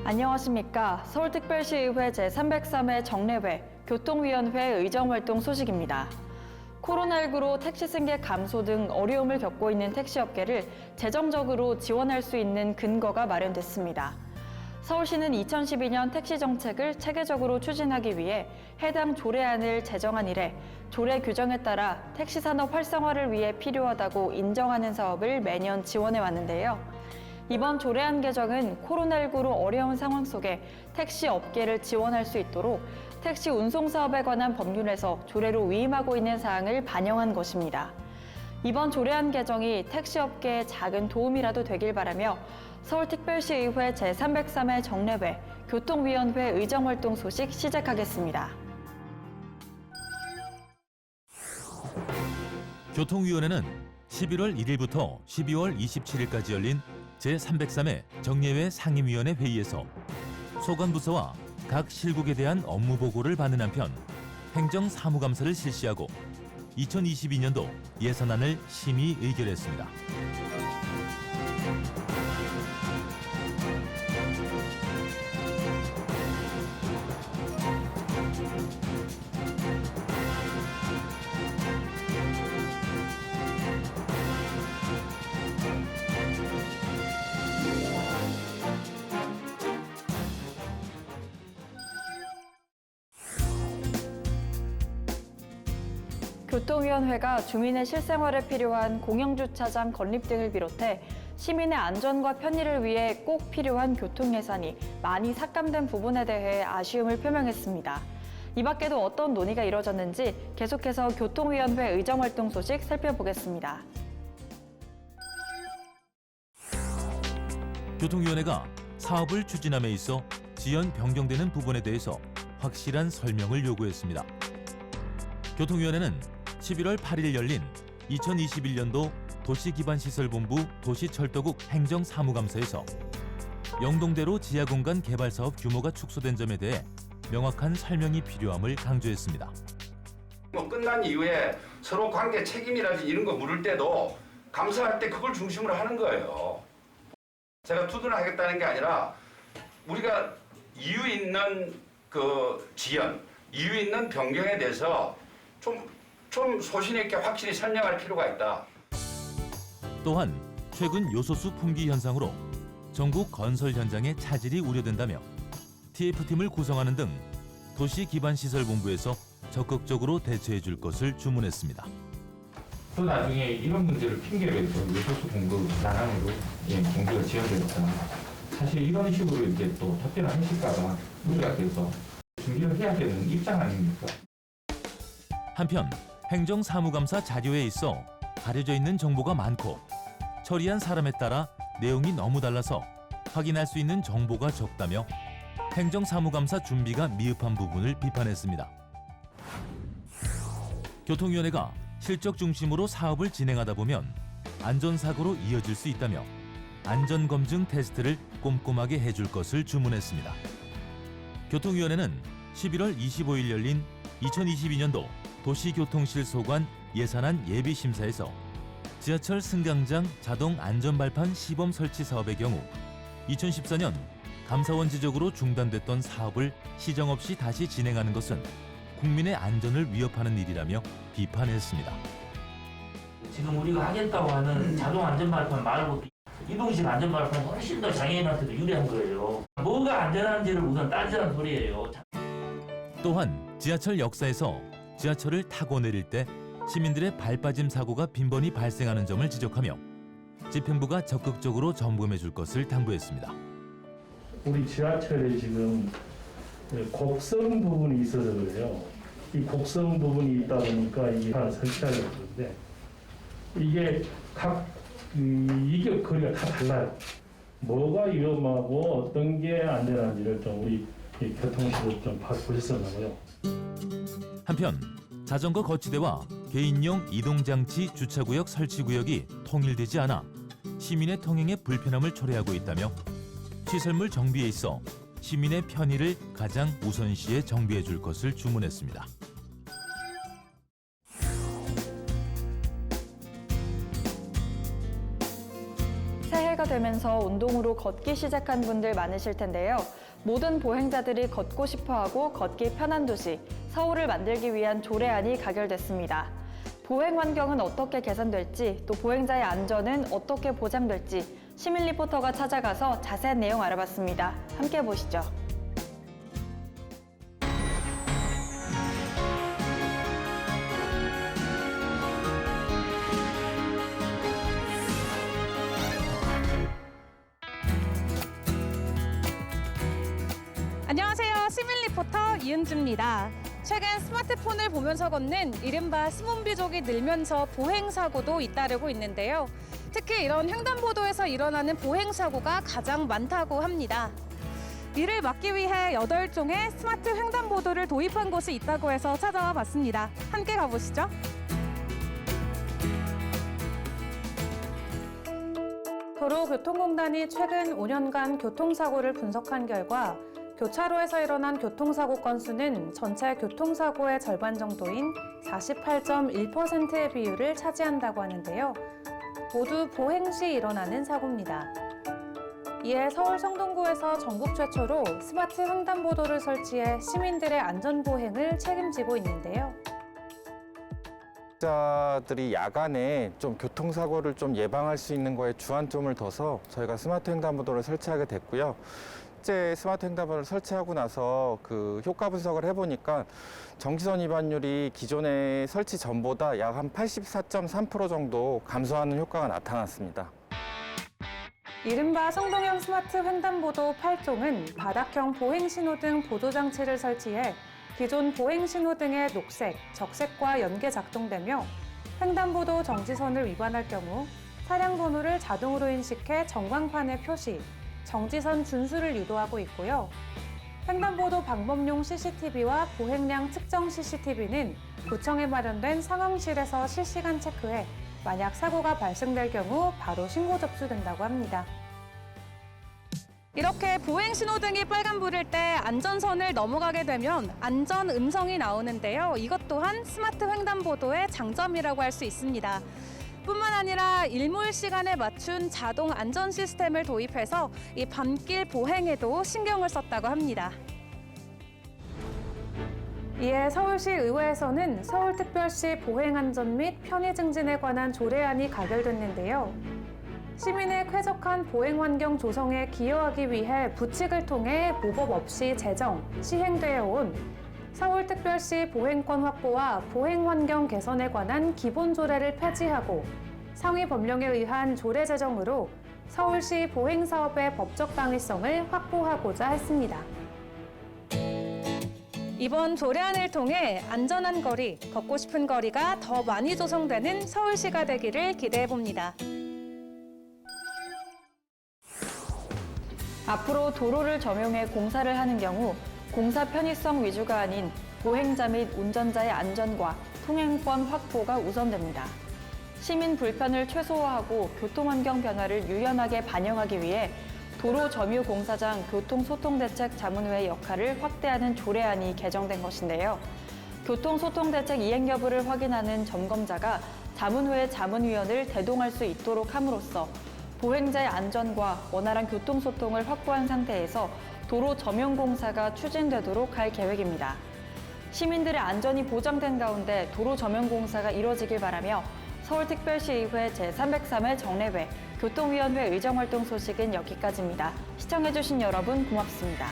안녕하십니까. 서울특별시의회 제303회 정례회 교통위원회 의정활동 소식입니다. 코로나19로 택시 승객 감소 등 어려움을 겪고 있는 택시업계를 재정적으로 지원할 수 있는 근거가 마련됐습니다. 서울시는 2012년 택시 정책을 체계적으로 추진하기 위해 해당 조례안을 제정한 이래 조례 규정에 따라 택시 산업 활성화를 위해 필요하다고 인정하는 사업을 매년 지원해 왔는데요. 이번 조례안 개정은 코로나19로 어려운 상황 속에 택시 업계를 지원할 수 있도록 택시 운송 사업에 관한 법률에서 조례로 위임하고 있는 사항을 반영한 것입니다. 이번 조례안 개정이 택시 업계에 작은 도움이라도 되길 바라며 서울특별시의회 제303회 정례회 교통위원회 의정활동 소식 시작하겠습니다. 교통위원회는 11월 1일부터 12월 27일까지 열린 제303회 정례회 상임위원회 회의에서 소관부서와 각 실국에 대한 업무 보고를 받는 한편 행정사무감사를 실시하고 2022년도 예산안을 심의 의결했습니다. 교통위원회가 주민의 실생활에 필요한 공영주차장 건립 등을 비롯해 시민의 안전과 편의를 위해 꼭 필요한 교통예산이 많이 삭감된 부분에 대해 아쉬움을 표명했습니다. 이 밖에도 어떤 논의가 이뤄졌는지 계속해서 교통위원회 의정활동 소식 살펴보겠습니다. 교통위원회가 사업을 추진함에 있어 지연 변경되는 부분에 대해서 확실한 설명을 요구했습니다. 교통위원회는 11월 8일 열린 2021년도 도시기반시설본부 도시철도국 행정사무감사에서 영동대로 지하공간 개발사업 규모가 축소된 점에 대해 명확한 설명이 필요함을 강조했습니다. 끝난 이후에 서로 관계 책임이라든지 이런 거 물을 때도 감사할 때 그걸 중심으로 하는 거예요. 제가 투둔하겠다는 게 아니라 우리가 이유 있는 그 지연, 이유 있는 변경에 대해서 좀 소신 있게 확실히 설명할 필요가 있다. 또한 최근 요소수 품귀 현상으로 전국 건설 현장에 차질이 우려된다며 TF팀을 구성하는 등 도시기반시설본부에서 적극적으로 대처해 줄 것을 주문했습니다. 또 나중에 이런 문제를 핑계로 해서 요소수 공급 난항으로 공급가 지연됐다. 사실 이런 식으로 이렇게 또 답변을 하실까봐 우려가 돼서 준비를 해야 되는 입장 아닙니까? 한편 행정사무감사 자료에 있어 가려져 있는 정보가 많고 처리한 사람에 따라 내용이 너무 달라서 확인할 수 있는 정보가 적다며 행정사무감사 준비가 미흡한 부분을 비판했습니다. 교통위원회가 실적 중심으로 사업을 진행하다 보면 안전사고로 이어질 수 있다며 안전검증 테스트를 꼼꼼하게 해줄 것을 주문했습니다. 교통위원회는 11월 25일 열린 2022년도 도시교통실소관 예산안 예비심사에서 지하철 승강장 자동 안전발판 시범 설치 사업의 경우 2014년 감사원 지적으로 중단됐던 사업을 시정 없이 다시 진행하는 것은 국민의 안전을 위협하는 일이라며 비판했습니다. 지금 우리가 하겠다고 하는 자동 안전발판 말고 이동식 안전발판이 훨씬 더 장애인한테도 유리한 거예요. 뭐가 안전한지를 우선 따지라는 소리예요. 또한 지하철 역사에서 지하철을 타고 내릴 때 시민들의 발빠짐 사고가 빈번히 발생하는 점을 지적하며 집행부가 적극적으로 점검해 줄 것을 당부했습니다. 우리 지하철에 지금 곡선 부분이 있어서 그래요. 이 곡선 부분이 있다 보니까 이게 하나 설치하려고 그러는데 이게 이게 거리가 다 달라요. 뭐가 위험하고 어떤 게 안전한지를 좀 우리 교통실을 좀 보셨었나봐요. 한편 자전거 거치대와 개인용 이동장치 주차구역 설치구역이 통일되지 않아 시민의 통행에 불편함을 초래하고 있다며 시설물 정비에 있어 시민의 편의를 가장 우선시해 정비해 줄 것을 주문했습니다. 새해 새해가 되면서 운동으로 걷기 시작한 분들 많으실 텐데요. 모든 보행자들이 걷고 싶어하고 걷기 편한 도시, 서울을 만들기 위한 조례안이 가결됐습니다. 보행 환경은 어떻게 개선될지, 또 보행자의 안전은 어떻게 보장될지 시민 리포터가 찾아가서 자세한 내용 알아봤습니다. 함께 보시죠. 안녕하세요. 시민 리포터 이은주입니다. 최근 스마트폰을 보면서 걷는 이른바 스몬비족이 늘면서 보행사고도 잇따르고 있는데요. 특히 이런 횡단보도에서 일어나는 보행사고가 가장 많다고 합니다. 이를 막기 위해 8종의 스마트 횡단보도를 도입한 곳이 있다고 해서 찾아와 봤습니다. 함께 가보시죠. 도로교통공단이 최근 5년간 교통사고를 분석한 결과 교차로에서 일어난 교통사고 건수는 전체 교통사고의 절반 정도인 48.1%의 비율을 차지한다고 하는데요. 모두 보행 시 일어나는 사고입니다. 이에 서울 성동구에서 전국 최초로 스마트 횡단보도를 설치해 시민들의 안전보행을 책임지고 있는데요. 자들이 야간에 좀 교통사고를 좀 예방할 수 있는 거에 주안점을 둬서 저희가 스마트 횡단보도를 설치하게 됐고요. 실제 스마트 횡단보도를 설치하고 나서 그 효과 분석을 해보니까 정지선 위반율이 기존의 설치 전보다 약 한 84.3% 정도 감소하는 효과가 나타났습니다. 이른바 성동형 스마트 횡단보도 8종은 바닥형 보행신호등 보조장치를 설치해 기존 보행신호등의 녹색, 적색과 연계 작동되며 횡단보도 정지선을 위반할 경우 차량 번호를 자동으로 인식해 전광판에 표시, 정지선 준수를 유도하고 있고요. 횡단보도 방범용 CCTV와 보행량 측정 CCTV는 구청에 마련된 상황실에서 실시간 체크해 만약 사고가 발생될 경우 바로 신고 접수된다고 합니다. 이렇게 보행신호등이 빨간불일 때 안전선을 넘어가게 되면 안전 음성이 나오는데요. 이것 또한 스마트 횡단보도의 장점이라고 할 수 있습니다. 뿐만 아니라 일몰 시간에 맞춘 자동 안전 시스템을 도입해서 이 밤길 보행에도 신경을 썼다고 합니다. 이에 서울시 의회에서는 서울특별시 보행안전 및 편의 증진에 관한 조례안이 가결됐는데요. 시민의 쾌적한 보행환경 조성에 기여하기 위해 부칙을 통해 모법 없이 제정, 시행되어 온 서울특별시 보행권 확보와 보행환경 개선에 관한 기본조례를 폐지하고 상위 법령에 의한 조례 제정으로 서울시 보행사업의 법적 당위성을 확보하고자 했습니다. 이번 조례안을 통해 안전한 거리, 걷고 싶은 거리가 더 많이 조성되는 서울시가 되기를 기대해봅니다. 앞으로 도로를 점용해 공사를 하는 경우 공사 편의성 위주가 아닌 보행자 및 운전자의 안전과 통행권 확보가 우선됩니다. 시민 불편을 최소화하고 교통환경 변화를 유연하게 반영하기 위해 도로점유공사장 교통소통대책자문회의 역할을 확대하는 조례안이 개정된 것인데요. 교통소통대책 이행 여부를 확인하는 점검자가 자문회의 자문위원을 대동할 수 있도록 함으로써 보행자의 안전과 원활한 교통소통을 확보한 상태에서 도로점용공사가 추진되도록 할 계획입니다. 시민들의 안전이 보장된 가운데 도로점용공사가 이뤄지길 바라며 서울특별시의회 제303회 정례회 교통위원회 의정활동 소식은 여기까지입니다. 시청해주신 여러분 고맙습니다.